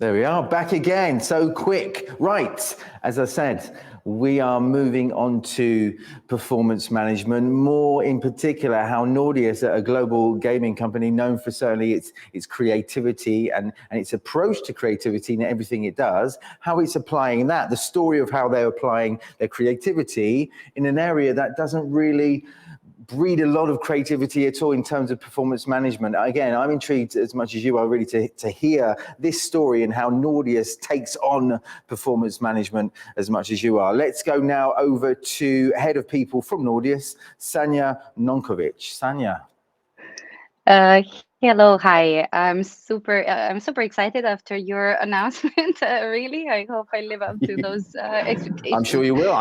There we are, back again, so quick. Right, as I said, we are moving on to performance management, more in particular how Nordeus, a global gaming company known for certainly its creativity and its approach to creativity and everything it does, how it's applying that, the story of how they're applying their creativity in an area that doesn't really breed a lot of creativity at all in terms of performance management. Again, I'm intrigued as much as you are really to hear this story and how Nordeus takes on performance management as much as you are. Let's go now over to head of people from Nordeus, Sanja Nonković. Sanja. Hello, hi. I'm super excited after your announcement. Really, I hope I live up to those expectations. I'm sure you will.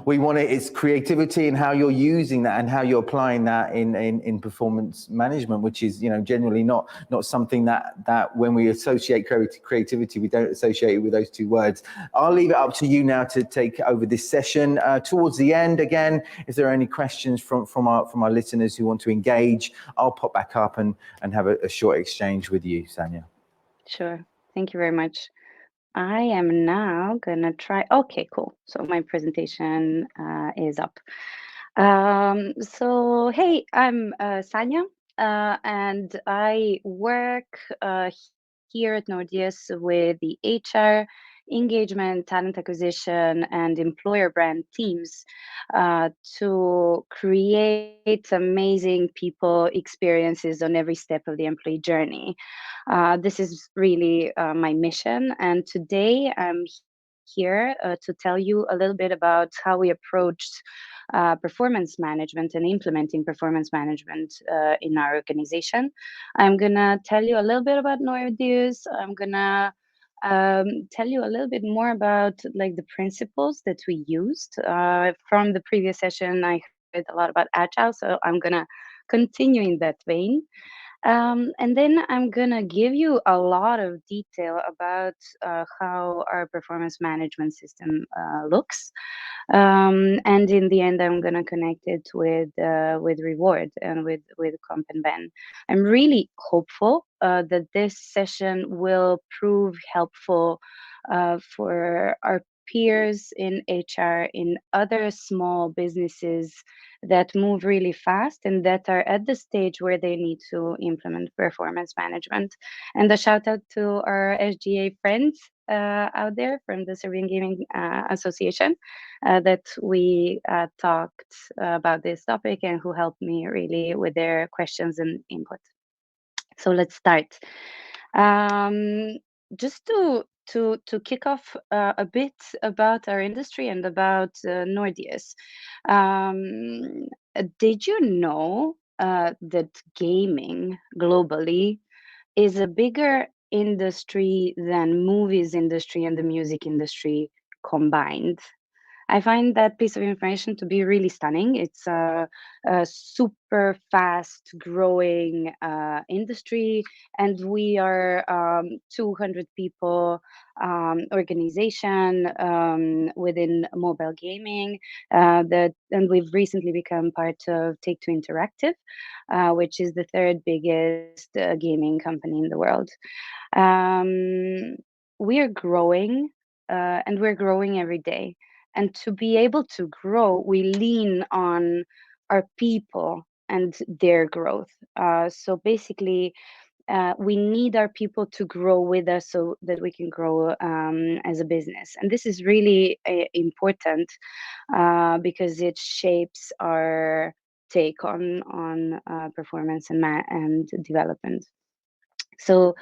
We want it. It's creativity and how you're using that and how you're applying that in performance management, which is generally not something that when we associate creativity, we don't associate it with those two words. I'll leave it up to you now to take over this session. Towards the end, again, if there are any questions from our listeners who want to engage, I'll pop back up and have a short exchange with you, Sanja. Sure. Thank you very much. I am now gonna try. Okay, cool. So my presentation is up. So hey, I'm Sanja, and I work here at Nordeus with the HR, engagement, talent acquisition, and employer brand teams to create amazing people experiences on every step of the employee journey. This is really my mission, and today I'm here to tell you a little bit about how we approached performance management and implementing performance management in our organization. I'm gonna tell you a little bit about Nordeus. I'm gonna tell you a little bit more about like the principles that we used. From the previous session, I heard a lot about Agile, so I'm gonna continue in that vein. And then I'm gonna give you a lot of detail about how our performance management system looks. And in the end, I'm gonna connect it with reward and with comp and ben. I'm really hopeful that this session will prove helpful for our peers in HR, in other small businesses that move really fast and that are at the stage where they need to implement performance management. And a shout out to our SGA friends out there from the Serbian Gaming Association that we talked about this topic and who helped me really with their questions and input. So let's start. Just to kick off a bit about our industry and about Nordeus. Did you know that gaming globally is a bigger industry than movies industry and the music industry combined? I find that piece of information to be really stunning. It's a super fast growing industry, and we are 200 people organization within mobile gaming. And we've recently become part of Take-Two Interactive, which is the third biggest gaming company in the world. We are growing, and we're growing every day. And to be able to grow, we lean on our people and their growth. So basically, we need our people to grow with us so that we can grow as a business. And this is really important because it shapes our take on performance and development. So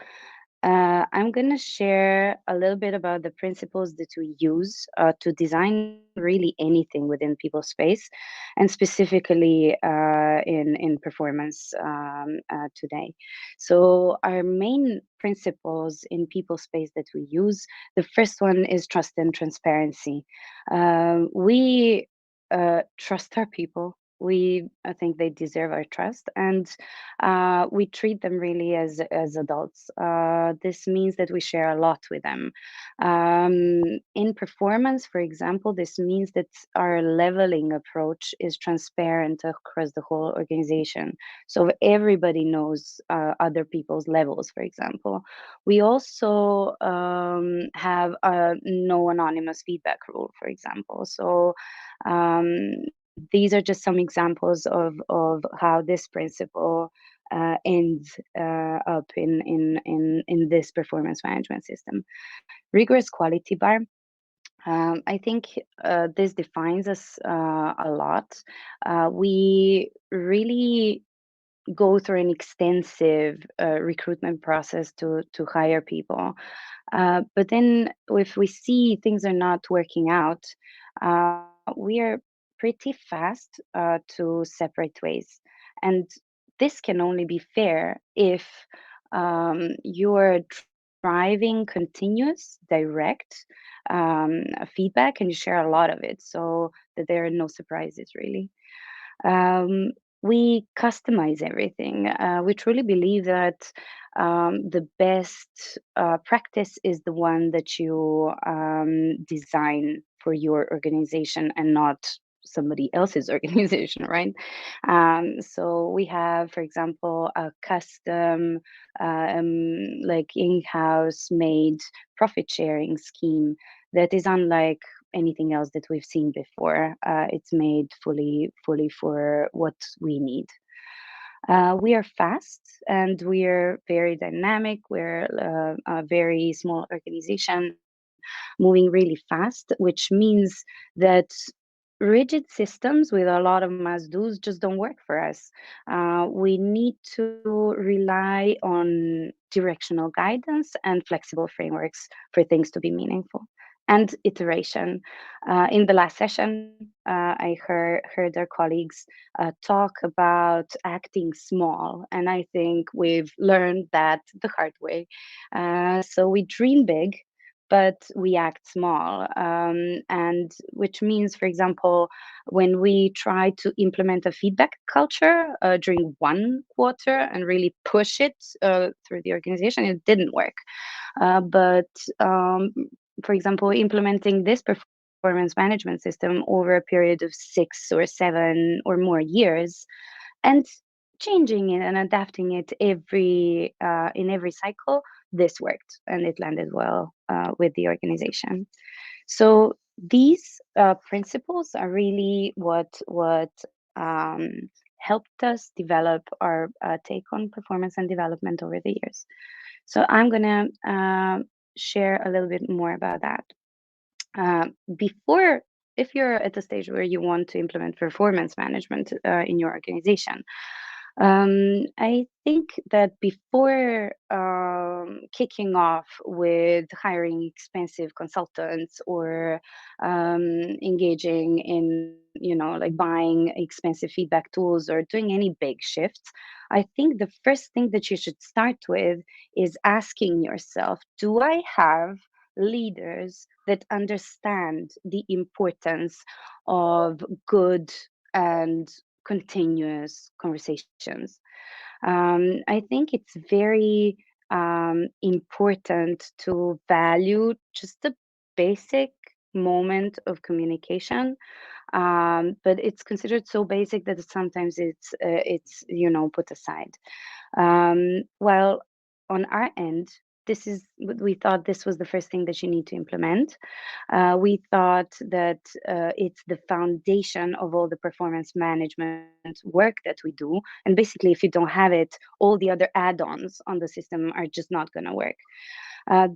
I'm going to share a little bit about the principles that we use to design really anything within people space, and specifically in performance today. So our main principles in people space that we use, the first one is trust and transparency. We trust our people. I think they deserve our trust, and we treat them really as adults. This means that we share a lot with them. In performance, for example, this means that our leveling approach is transparent across the whole organization, so everybody knows other people's levels. For example, we also have a no anonymous feedback rule, for example. So um, these are just some examples of how this principle ends up in this performance management system. Rigorous quality bar. I think this defines us a lot. We really go through an extensive recruitment process to hire people. But then, if we see things are not working out, we are pretty fast to separate ways. And this can only be fair if you're driving continuous, direct feedback and you share a lot of it so that there are no surprises, really. Um, we customize everything. We truly believe that the best practice is the one that you design for your organization and not somebody else's organization, right? So we have, for example, a custom, like in-house made profit sharing scheme that is unlike anything else that we've seen before. It's made fully for what we need. We are fast and we are very dynamic. We're a very small organization moving really fast, which means that rigid systems with a lot of must do's just don't work for us. We need to rely on directional guidance and flexible frameworks for things to be meaningful. And iteration. In the last session, I heard our colleagues talk about acting small, and I think we've learned that the hard way. So we dream big, but we act small. And which means, for example, when we try to implement a feedback culture during one quarter and really push it through the organization, it didn't work. But for example, implementing this performance management system over a period of 6 or 7 or more years and changing it and adapting it in every cycle, this worked and it landed well with the organization. So these principles are really what helped us develop our take on performance and development over the years. So I'm gonna share a little bit more about that. Before, if you're at the stage where you want to implement performance management in your organization, I think that before kicking off with hiring expensive consultants or engaging in, like buying expensive feedback tools or doing any big shifts, I think the first thing that you should start with is asking yourself, do I have leaders that understand the importance of good and continuous conversations? I think it's very important to value just the basic moment of communication, but it's considered so basic that sometimes it's put aside. Well, on our end, we thought this was the first thing that you need to implement. We thought that it's the foundation of all the performance management work that we do. And basically, if you don't have it, all the other add-ons on the system are just not going to work.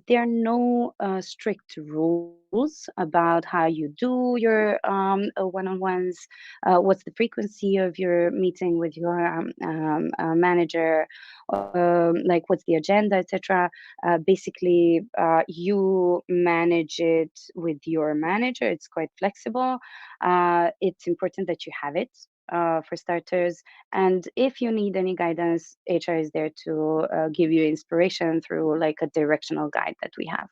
There are no strict rules about how you do your one-on-ones, what's the frequency of your meeting with your manager, like what's the agenda, etc. Basically, you manage it with your manager. It's quite flexible. It's important that you have it. For starters, and if you need any guidance, HR is there to give you inspiration through like a directional guide that we have.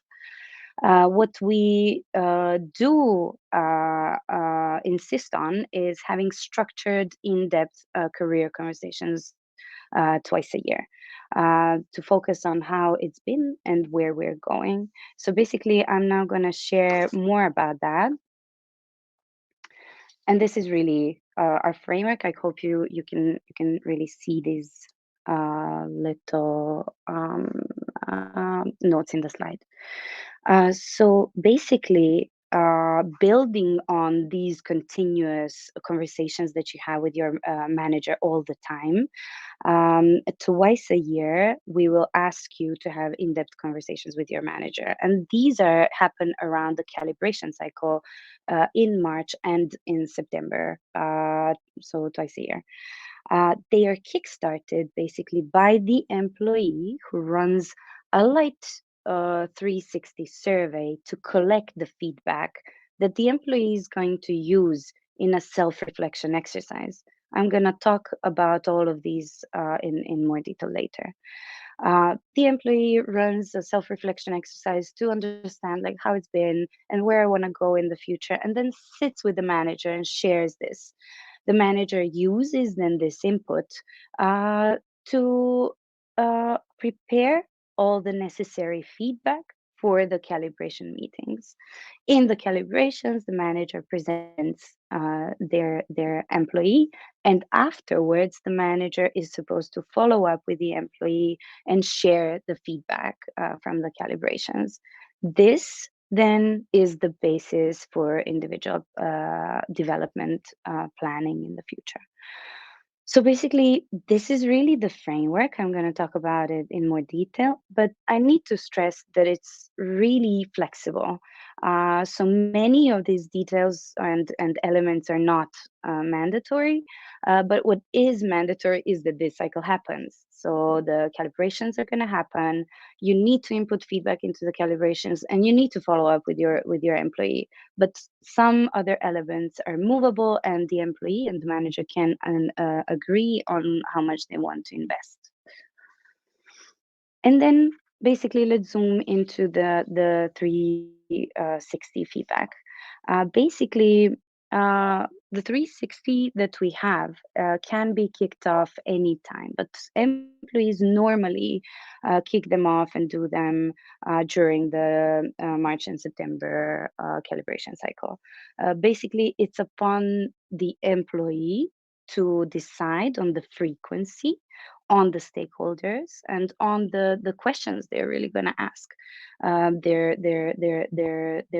What we do insist on is having structured, in-depth career conversations twice a year to focus on how it's been and where we're going. So basically, I'm now going to share more about that. And this is really our framework. I hope you can really see these little notes in the slide. So basically, building on these continuous conversations that you have with your manager all the time, twice a year, we will ask you to have in-depth conversations with your manager, and these happen around the calibration cycle in March and in September. So twice a year. They are kickstarted basically by the employee who runs a light 360 survey to collect the feedback that the employee is going to use in a self-reflection exercise. I'm going to talk about all of these in more detail later. The employee runs a self-reflection exercise to understand like how it's been and where I want to go in the future, and then sits with the manager and shares this. The manager uses then this input to prepare all the necessary feedback for the calibration meetings. In the calibrations, the manager presents their employee, and afterwards, the manager is supposed to follow up with the employee and share the feedback from the calibrations. This then is the basis for individual development planning in the future. So basically, this is really the framework. I'm going to talk about it in more detail, but I need to stress that it's really flexible. So many of these details and elements are not mandatory, but what is mandatory is that this cycle happens. So the calibrations are going to happen. You need to input feedback into the calibrations, and you need to follow up with your employee. But some other elements are movable, and the employee and the manager can agree on how much they want to invest. And then basically, let's zoom into the 360 feedback. Basically, the 360 that we have can be kicked off anytime, but employees normally kick them off and do them during the March and September calibration cycle. Basically, it's upon the employee to decide on the frequency, on the stakeholders, and on the questions they're really going to ask their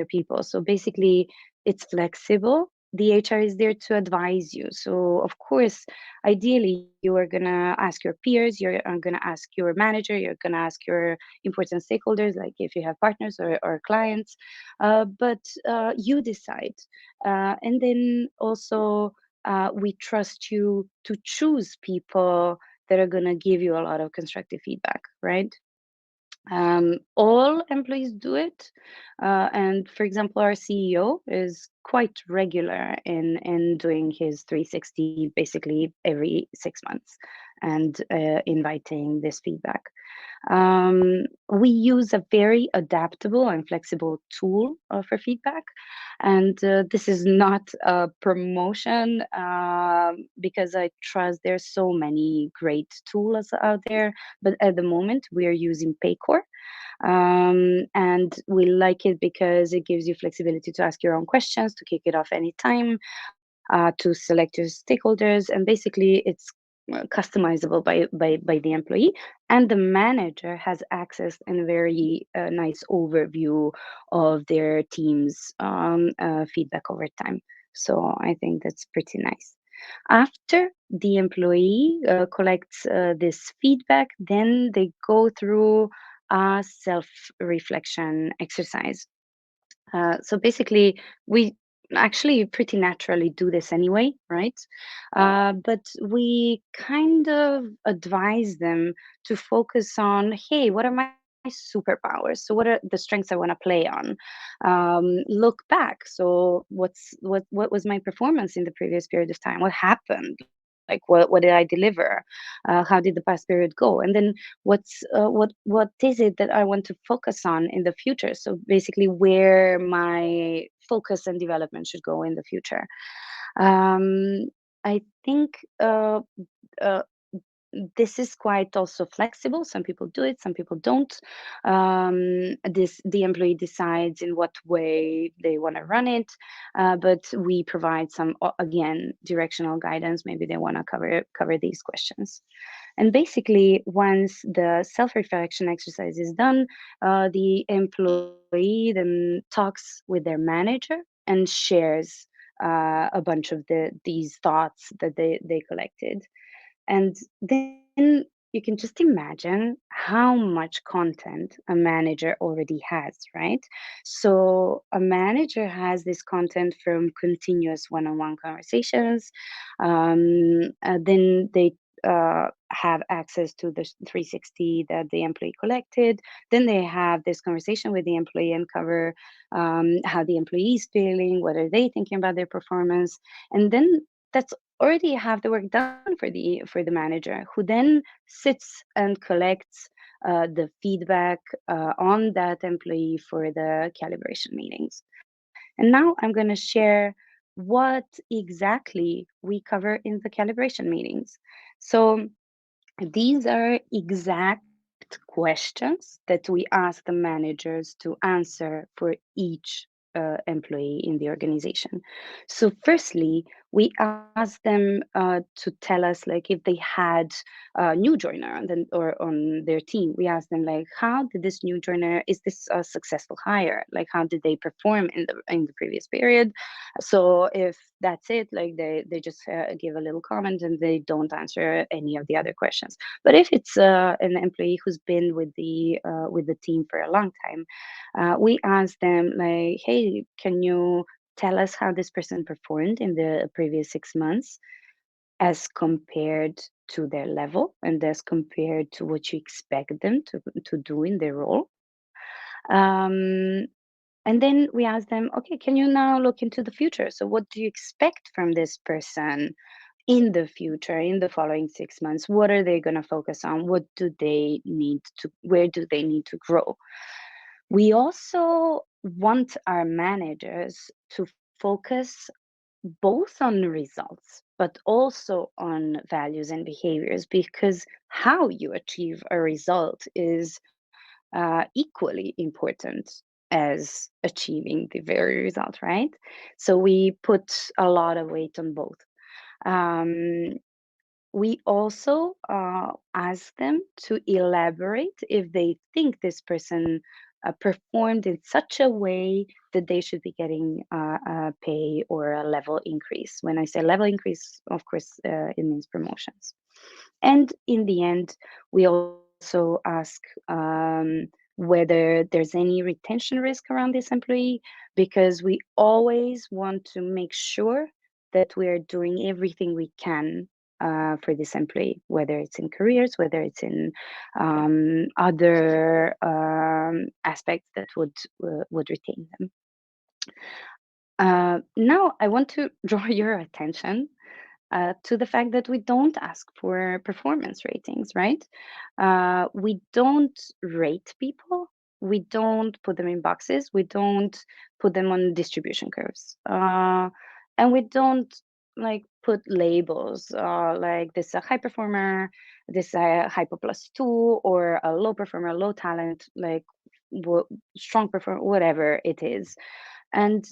people. So basically, it's flexible. The HR is there to advise you. So of course, ideally, you are going to ask your peers, you're going to ask your manager, you're going to ask your important stakeholders, like if you have partners or clients, but you decide. And then also, we trust you to choose people that are going to give you a lot of constructive feedback, right? All employees do it. And for example, our CEO is quite regular in doing his 360 basically every 6 months and inviting this feedback. We use a very adaptable and flexible tool for feedback. And this is not a promotion because I trust there's so many great tools out there. But at the moment, we are using Paycor. And we like it because it gives you flexibility to ask your own questions, to kick it off anytime, to select your stakeholders, and basically it's customizable by the employee, and the manager has access and a very nice overview of their team's feedback over time. So I think that's pretty nice. After the employee collects this feedback, then they go through a self-reflection exercise. So basically, we actually pretty naturally do this anyway, right? But we kind of advise them to focus on, hey, what are my superpowers? So what are the strengths I want to play on? Look back. So what was my performance in the previous period of time? What happened? like what did I deliver, how did the past period go, and then what is it that I want to focus on in the future. So basically, where my focus and development should go in the future. I think uh, this is quite also flexible. Some people do it, some people don't. The employee decides in what way they want to run it, but we provide some again directional guidance. Maybe they want to cover these questions. And basically, once the self-reflection exercise is done, the employee then talks with their manager and shares a bunch of these thoughts that they collected. And then you can just imagine how much content a manager already has, right? So a manager has this content from continuous one-on-one conversations. Then they have access to the 360 that the employee collected. Then they have this conversation with the employee and cover how the employee is feeling, what are they thinking about their performance, and then that's already have the work done for the manager, who then sits and collects the feedback on that employee for the calibration meetings. And now I'm going to share what exactly we cover in the calibration meetings. So these are exact questions that we ask the managers to answer for each employee in the organization. So, firstly, we ask them to tell us, like, if they had a new joiner or on their team. We ask them, like, how did this new joiner, is this a successful hire? Like, how did they perform in the previous period? So if that's it, like they just give a little comment and they don't answer any of the other questions. But if it's an employee who's been with the team for a long time, we ask them, like, hey, can you tell us how this person performed in the previous 6 months as compared to their level and as compared to what you expect them to do in their role. Um, and then we ask them, okay, can you now look into the future? So, what do you expect from this person in the future, in the following 6 months? What are they going to focus on? What do they need to, where do they need to grow? We also want our managers to focus both on results, but also on values and behaviors, because how you achieve a result is equally important as achieving the very result, right? So we put a lot of weight on both. Um, we also ask them to elaborate if they think this person performed in such a way that they should be getting a pay or a level increase. When I say level increase, of course, it means promotions. And in the end, we also ask whether there's any retention risk around this employee, because we always want to make sure that we are doing everything we can for this employee, whether it's in careers, whether it's in other aspects that would retain them. Now, I want to draw your attention to the fact that we don't ask for performance ratings, right? We don't rate people. We don't put them in boxes. We don't put them on distribution curves. And we don't like put labels like this a high performer, this a hyper plus two, or a low performer, low talent, like strong performer, whatever it is. And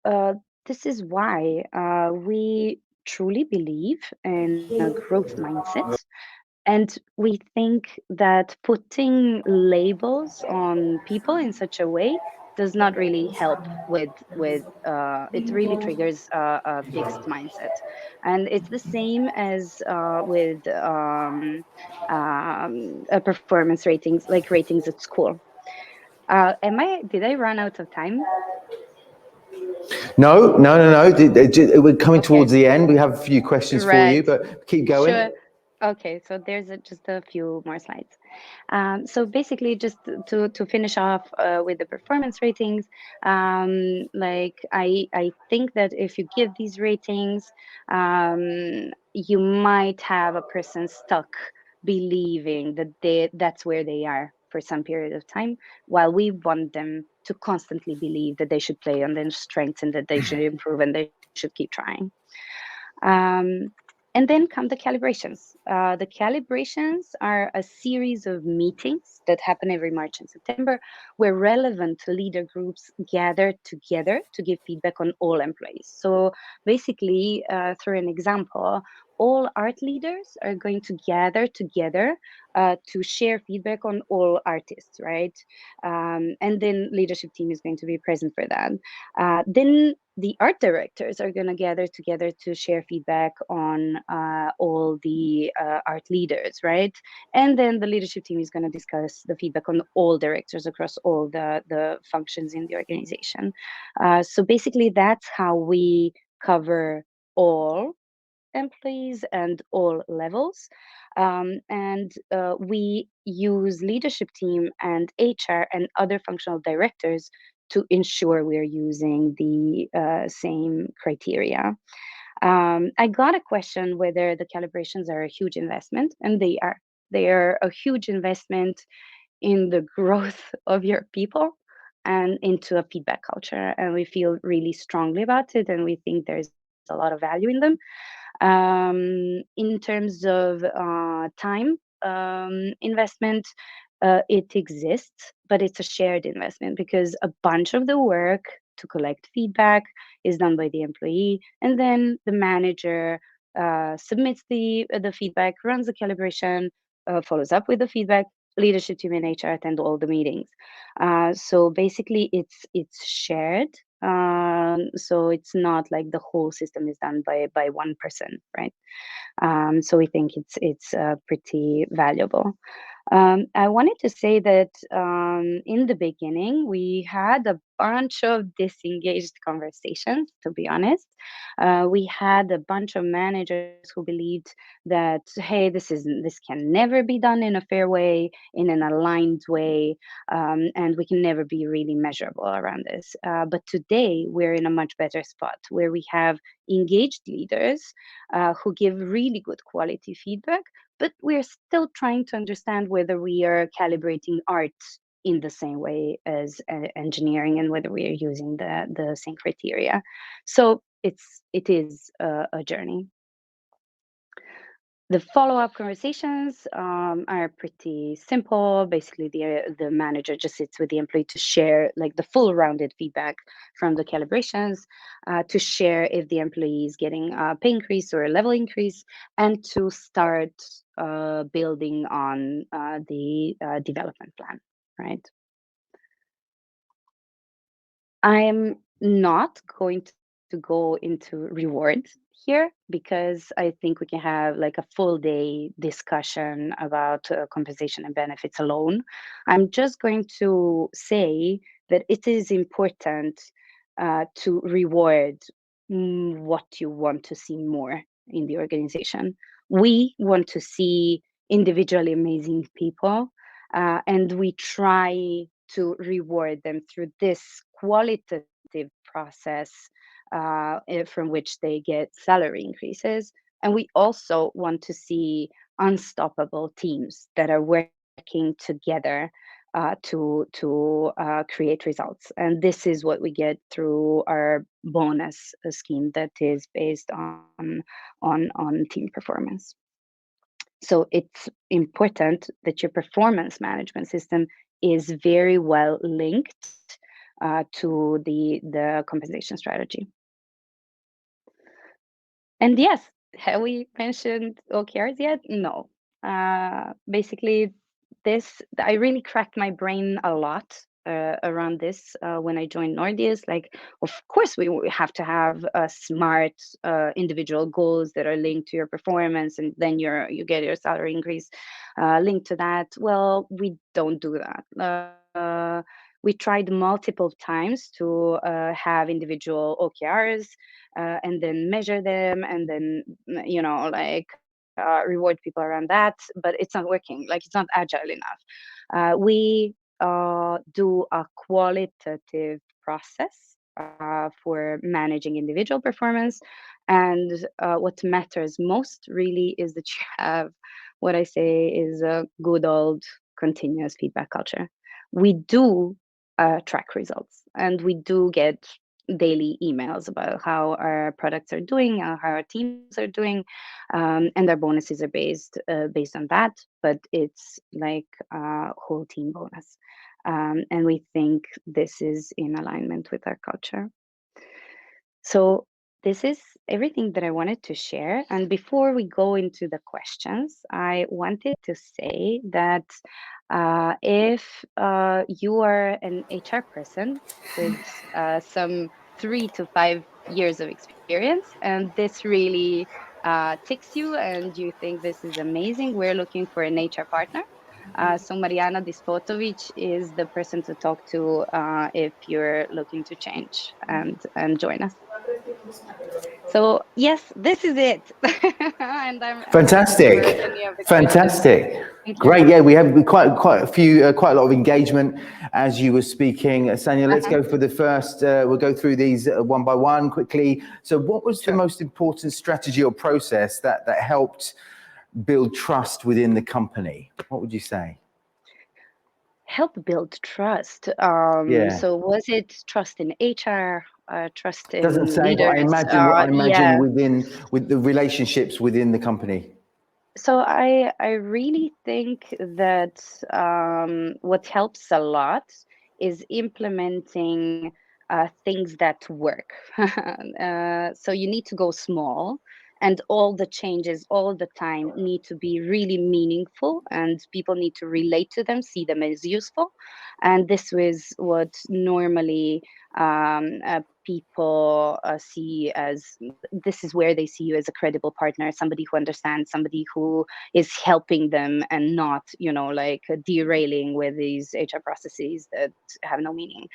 uh, this is why we truly believe in a growth mindset. And we think that putting labels on people in such a way does not really help with it really triggers a fixed mindset. And it's the same as with performance ratings, like ratings at school. Did I run out of time? No, no, no, no. We're coming Okay. towards the end. We have a few questions for you, Right. but keep going. Sure. Okay, so there's just a few more slides. So basically, just to finish off with the performance ratings, like I think that if you give these ratings, you might have a person stuck believing that that's where they are for some period of time, while we want them to constantly believe that they should play on their strengths and that they should improve and they should keep trying. Um, and then come the calibrations. The calibrations are a series of meetings that happen every March and September, where relevant leader groups gather together to give feedback on all employees. So basically, through an example, all art leaders are going to gather together to share feedback on all artists, right? And then leadership team is going to be present for that. Then the art directors are going to gather together to share feedback on all the art leaders, right? And then the leadership team is going to discuss the feedback on all directors across all the functions in the organization. So basically, that's how we cover all employees and all levels. And we use leadership team and HR and other functional directors to ensure we're using the same criteria. I got a question whether the calibrations are a huge investment, and they are. They are a huge investment in the growth of your people and into a feedback culture. And we feel really strongly about it, and we think there's a lot of value in them. In terms of time investment, it exists, but it's a shared investment because a bunch of the work to collect feedback is done by the employee, and then the manager submits the feedback, runs the calibration, follows up with the feedback. Leadership team and HR attend all the meetings. So basically, it's shared. So it's not like the whole system is done by one person, right? So we think it's pretty valuable. I wanted to say that in the beginning, we had a bunch of disengaged conversations, to be honest. We had a bunch of managers who believed that, hey, this can never be done in a fair way, in an aligned way, and we can never be really measurable around this. But today, we're in a much better spot where we have engaged leaders who give really good quality feedback, but we're still trying to understand whether we are calibrating art in the same way as engineering and whether we are using the same criteria. So it is a journey. The follow-up conversations are pretty simple. Basically, the manager just sits with the employee to share like the full rounded feedback from the calibrations, to share if the employee is getting a pay increase or a level increase, and to start building on the development plan, right? I'm not going to go into rewards here because I think we can have like a full day discussion about compensation and benefits alone. I'm just going to say that it is important to reward what you want to see more in the organization. We want to see individually amazing people, and we try to reward them through this qualitative process from which they get salary increases. And we also want to see unstoppable teams that are working together to create results. And this is what we get through our bonus scheme that is based on team performance. So it's important that your performance management system is very well linked to the compensation strategy. And yes, have we mentioned OKRs yet? No. Basically, this I really cracked my brain a lot around this when I joined Nordeus. Like, of course, we have to have smart individual goals that are linked to your performance, and then you get your salary increase linked to that. Well, we don't do that. We tried multiple times to have individual OKRs and then measure them and then like reward people around that, but it's not working. Like, it's not agile enough. We do a qualitative process for managing individual performance, And what matters most really is that you have what I say is a good old continuous feedback culture. We do track results, and we do get daily emails about how our products are doing, how our teams are doing, and our bonuses are based on that. But it's like a whole team bonus, and we think this is in alignment with our culture. So this is everything that I wanted to share. And before we go into the questions, I wanted to say that if you are an HR person with some 3 to 5 years of experience, and this really ticks you and you think this is amazing, we're looking for an HR partner. So Mariana Dispotovic is the person to talk to if you're looking to change and join us. So yes, this is it. And I'm ready for Fantastic, any of the questions. fantastic. Thank you. Great, yeah, we have quite a few, quite a lot of engagement as you were speaking. Sanja, let's go for the first, we'll go through these one by one quickly. So what was the most important strategy or process that helped build trust within the company? What would you say? Help build trust. Yeah, So was it trust in HR, trust doesn't in say, but I leaders? imagine Yeah. with the relationships within the company. So I really think that what helps a lot is implementing things that work. So you need to go small, and all the changes all the time need to be really meaningful, and people need to relate to them, see them as useful. And this was what normally people see as, this is where they see you as a credible partner, somebody who understands, somebody who is helping them and not, like derailing with these HR processes that have no meaning.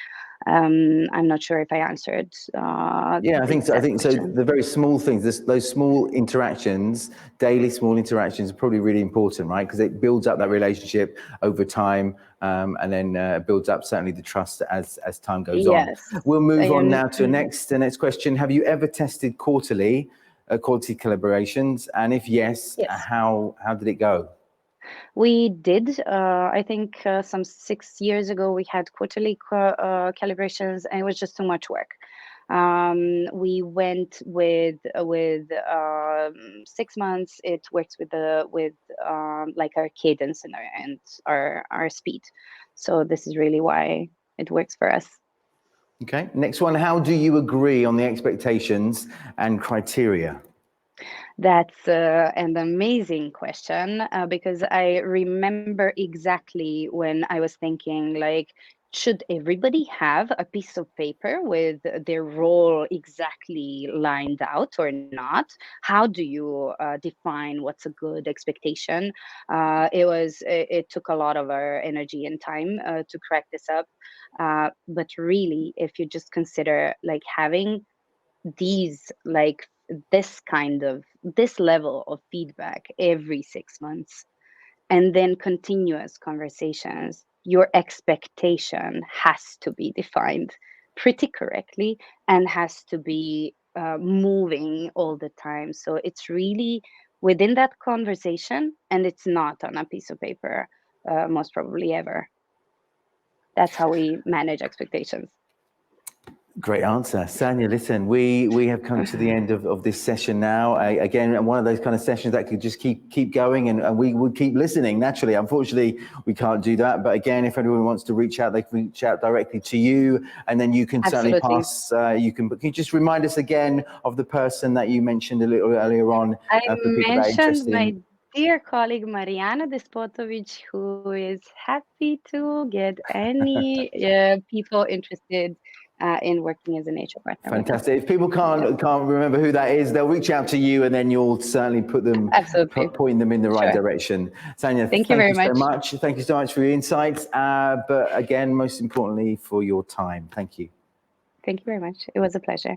I'm not sure if I answered Yeah, I think so. I that think so. question. The very small things, those small interactions, daily small interactions, are probably really important, right? Because it builds up that relationship over time, and then builds up certainly the trust as time goes on. Yes. We'll move on And now to the next question. Have you ever tested quarterly quality collaborations? And if yes, yes, how did it go? we did. I think some 6 years ago, we had quarterly calibrations, and it was just too much work. We went with 6 months. It works with like our cadence and our speed. So this is really why it works for us. Okay, next one. How do you agree on the expectations and criteria? That's an amazing question because I remember exactly when I was thinking, like, should everybody have a piece of paper with their role exactly lined out or not? How do you define what's a good expectation? It took a lot of our energy and time to crack this up. But really, if you just consider like having these like this level of feedback every 6 months, and then continuous conversations, your expectation has to be defined pretty correctly and has to be moving all the time. So it's really within that conversation, and it's not on a piece of paper, most probably ever. That's how we manage expectations. Great answer. Sanja, listen, we have come to the end of this session now. Again, one of those kind of sessions that could just keep going, and we would keep listening naturally. Unfortunately, we can't do that. But again, if anyone wants to reach out, they can reach out directly to you, and then you can certainly Absolutely. pass, can you just remind us again of the person that you mentioned a little earlier on I for people that are mentioned interested my in? dear colleague Mariana Despotovic, who is happy to get any people interested in working as an HR partner with us. Fantastic. If people Yeah, can't remember who that is, they'll reach out to you, and then you'll certainly absolutely. point them in the right Sure. direction. Sanja, Thank you thank very you so much. much. Thank you so much for your insights. But again, most importantly, for your time. Thank you. Thank you very much. It was a pleasure.